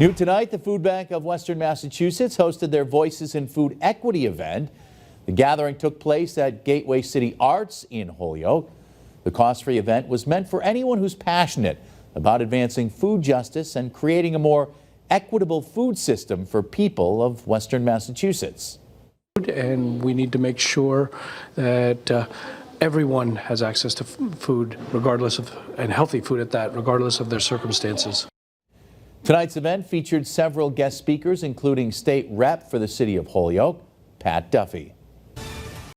New tonight, the Food Bank of Western Massachusetts hosted their Voices in Food Equity event. The gathering took place at Gateway City Arts in Holyoke. The cost-free event was meant for anyone who's passionate about advancing food justice and creating a more equitable food system for people of Western Massachusetts. And we need to make sure that everyone has access to food, regardless of, and healthy food at that, regardless of their circumstances. Tonight's event featured several guest speakers, including State Rep for the City of Holyoke, Pat Duffy.